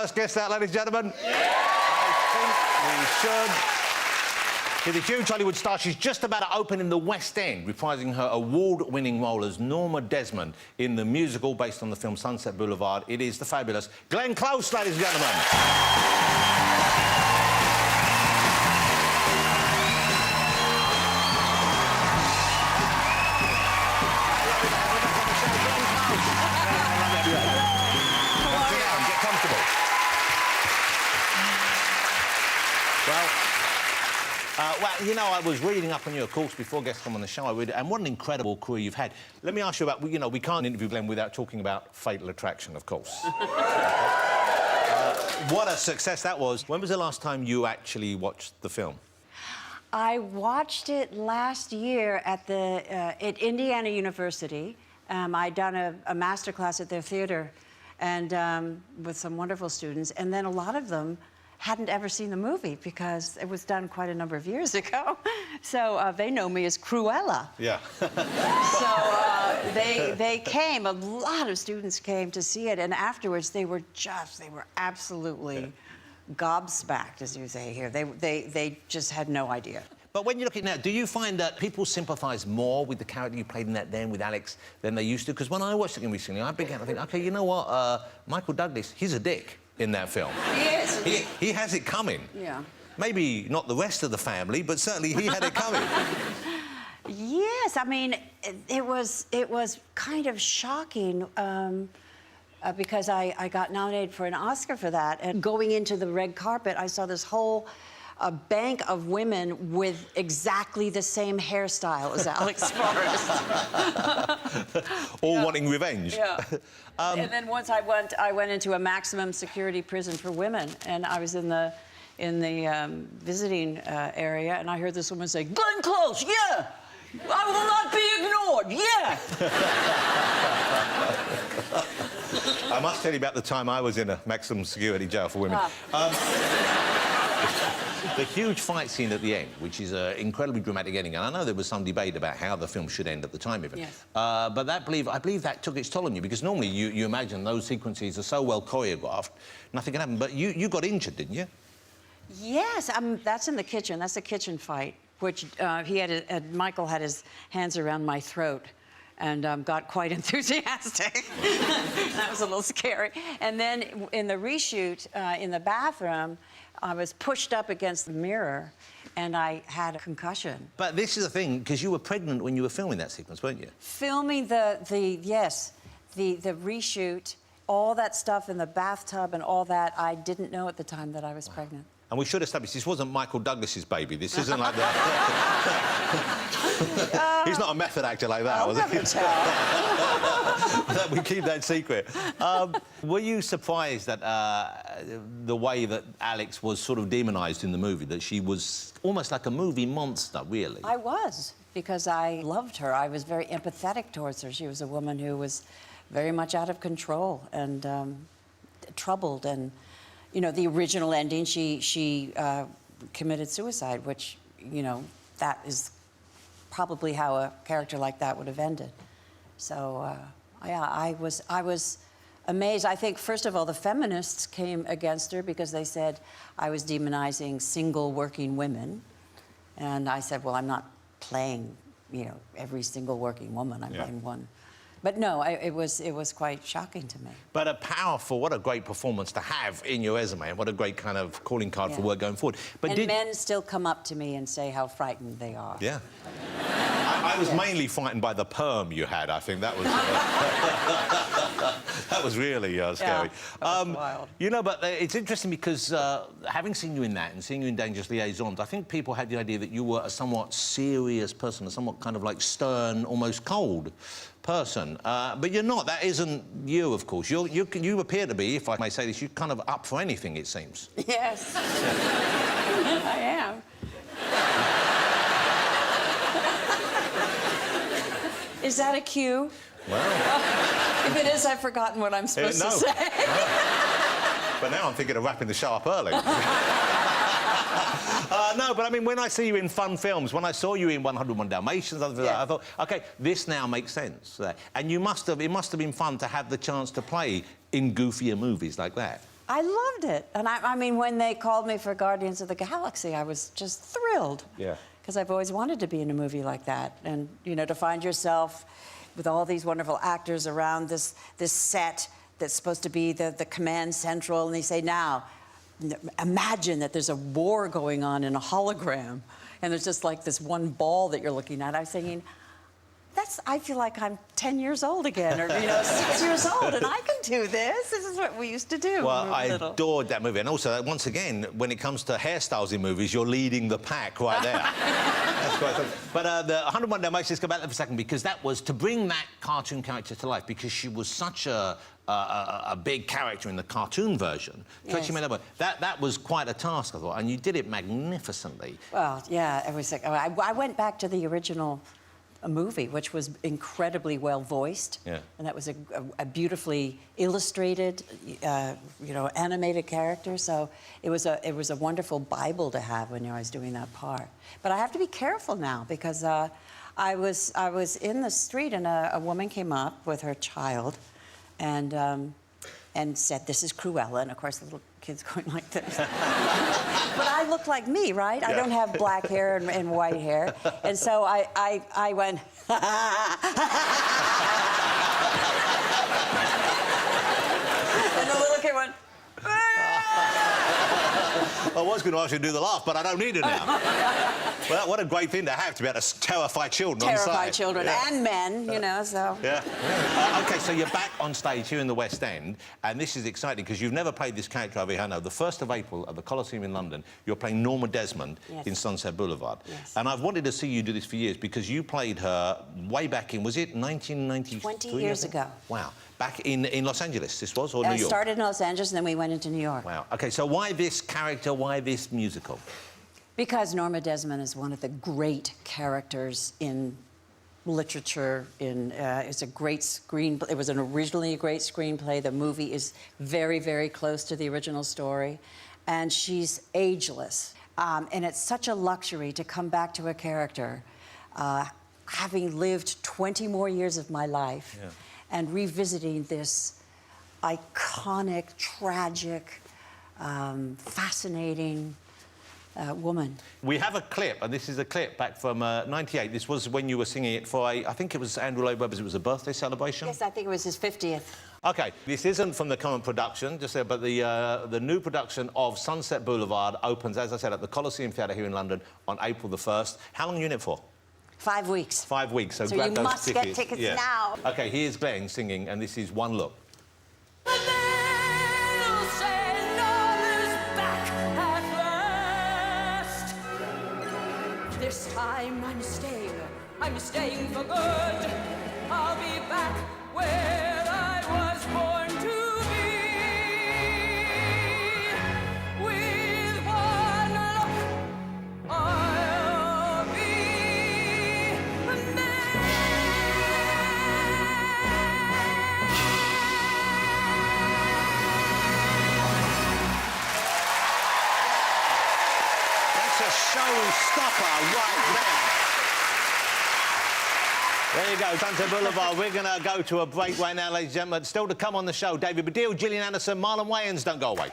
Let's guess that, ladies and gentlemen. I think we should. To the huge Hollywood star, she's just about to open in the West End, reprising her award-winning role as Norma Desmond in the musical based on the film Sunset Boulevard. It is the fabulous Glenn Close, ladies and gentlemen. Get comfortable. Well, you know, I was reading up on you, of course, before guests come on the show. And what an incredible career you've had. Let me ask you about, you know, we can't interview Glenn without talking about Fatal Attraction, of course. What a success that was. When was the last time you actually watched the film? I watched it last year at Indiana University. I'd done a master class at their theater and with some wonderful students, and then a lot of them hadn't ever seen the movie because it was done quite a number of years ago. So they know me as Cruella. Yeah. So they came, a lot of students came to see it, and afterwards they were absolutely gobsmacked, as you say here. They just had no idea. But when you look at it now, do you find that people sympathise more with the character you played in that then, with Alex, than they used to? Because when I watched it recently, I began to think, OK, you know what, Michael Douglas, he's a dick in that film. He is. He has it coming. Yeah. Maybe not the rest of the family, but certainly he had it coming. Yes, I mean, it was kind of shocking because I got nominated for an Oscar for that, and going into the red carpet, I saw this whole bank of women with exactly the same hairstyle as Alex Forrest. All wanting revenge. Yeah. And then once I went into a maximum security prison for women, and I was in the visiting area, and I heard this woman say, "Glenn Close, yeah! I will not be ignored, yeah!" I must tell you about the time I was in a maximum security jail for women. The huge fight scene at the end, which is an incredibly dramatic ending, and I know there was some debate about how the film should end at the time of it. Yes. But I believe that took its toll on you, because normally you imagine those sequences are so well choreographed, nothing can happen. But you got injured, didn't you? Yes, that's in the kitchen. That's a kitchen fight, which Michael had his hands around my throat and got quite enthusiastic. That was a little scary. And then in the reshoot, in the bathroom, I was pushed up against the mirror and I had a concussion. But this is the thing, because you were pregnant when you were filming that sequence, weren't you? Filming the reshoot, all that stuff in the bathtub and all that, I didn't know at the time that I was pregnant. And we should establish this wasn't Michael Douglas's baby. This isn't like that. He's not a method actor like that, was he? We keep that secret. Were you surprised that the way that Alex was sort of demonised in the movie, that she was almost like a movie monster, really? I was, because I loved her. I was very empathetic towards her. She was a woman who was very much out of control and troubled. And, you know, the original ending, she committed suicide, which, you know, that is probably how a character like that would have ended. So, yeah, I was amazed. I think, first of all, the feminists came against her because they said I was demonizing single working women. And I said, well, I'm not playing, you know, every single working woman. I'm playing one. But no, it was quite shocking to me. But what a great performance to have in your resume, and what a great kind of calling card for work going forward. But men still come up to me and say how frightened they are. Yeah. I was mainly frightened by the perm you had, I think. That was... that was really scary. Yeah, that was wild. You know, but it's interesting because having seen you in that and seeing you in Dangerous Liaisons, I think people had the idea that you were a somewhat serious person, a somewhat kind of like stern, almost cold person. But you're not. That isn't you, of course. You appear to be, if I may say this, you're kind of up for anything, it seems. Yes. I am. Is that a cue? Well... If it is, I've forgotten what I'm supposed to say. But now I'm thinking of wrapping the show up early. No, but I mean, when I see you in fun films, when I saw you in 101 Dalmatians, I thought, OK, this now makes sense. And it must have been fun to have the chance to play in goofier movies like that. I loved it. And I mean, when they called me for Guardians of the Galaxy, I was just thrilled. Yeah. Because I've always wanted to be in a movie like that. And, you know, to find yourself with all these wonderful actors around this set that's supposed to be the command central, and they say, now, imagine that there's a war going on in a hologram, and there's just like this one ball that you're looking at. I was thinking, I feel like I'm 10 years old again, or, you know, 6 years old, and I can do this. This is what we used to do Well, when we were I little. adored that movie. And also, once again, when it comes to hairstyles in movies, you're leading the pack right there. That's quite fun. But the 101 Dalmatians, let's go back there for a second, because that was to bring that cartoon character to life, because she was such a big character in the cartoon version. Yes. That was quite a task, I thought, and you did it magnificently. Well, yeah, it was like, I went back to the original movie, which was incredibly well voiced. Yeah. And that was a beautifully illustrated, you know, animated character. So it was a wonderful Bible to have when I was doing that part. But I have to be careful now, because I was in the street, and a woman came up with her child, and said, "This is Cruella," and of course the little kid's going like this. But I look like me, right? Yeah. I don't have black hair and white hair, and so I went. And the little kid went. I was going to ask you to do the laugh, but I don't need it now. Well, what a great thing to have, to be able to terrify children on site. Terrify children, yeah. And men, you know, so... Yeah. OK, so you're back on stage here in the West End, and this is exciting, because you've never played this character over here. No, the 1st of April at the Coliseum in London, you're playing Norma Desmond. Yes. In Sunset Boulevard. Yes. And I've wanted to see you do this for years, because you played her way back in, was it 1993? 20 years ago. Wow. Back in Los Angeles, this was, or New York? I started in Los Angeles, and then we went into New York. Wow. OK, so why this character, why this musical? Because Norma Desmond is one of the great characters in literature. It's a great screenplay. It was originally a great screenplay. The movie is very, very close to the original story, and she's ageless. And it's such a luxury to come back to a character, having lived 20 more years of my life, yeah. And revisiting this iconic, tragic, fascinating woman. We have a clip, and this is a clip back from '98. This was when you were singing it for I think it was Andrew Lloyd Webber's, it was a birthday celebration? Yes, I think it was his 50th. OK, this isn't from the current production, just there, but the new production of Sunset Boulevard opens, as I said, at the Coliseum Theatre here in London on April the 1st. How long are you in it for? 5 weeks. 5 weeks, so grab you those must tickets. get tickets yeah. now. OK, here's Glenn singing, and this is One Look. This time I'm staying for good. I'll be back where I was born to be. With one look, I'll be a man. That's a showstopper right there. There you go, Sunset Boulevard. We're going to go to a break right now, ladies and gentlemen. Still to come on the show, David Baddiel, Gillian Anderson, Marlon Wayans. Don't go away.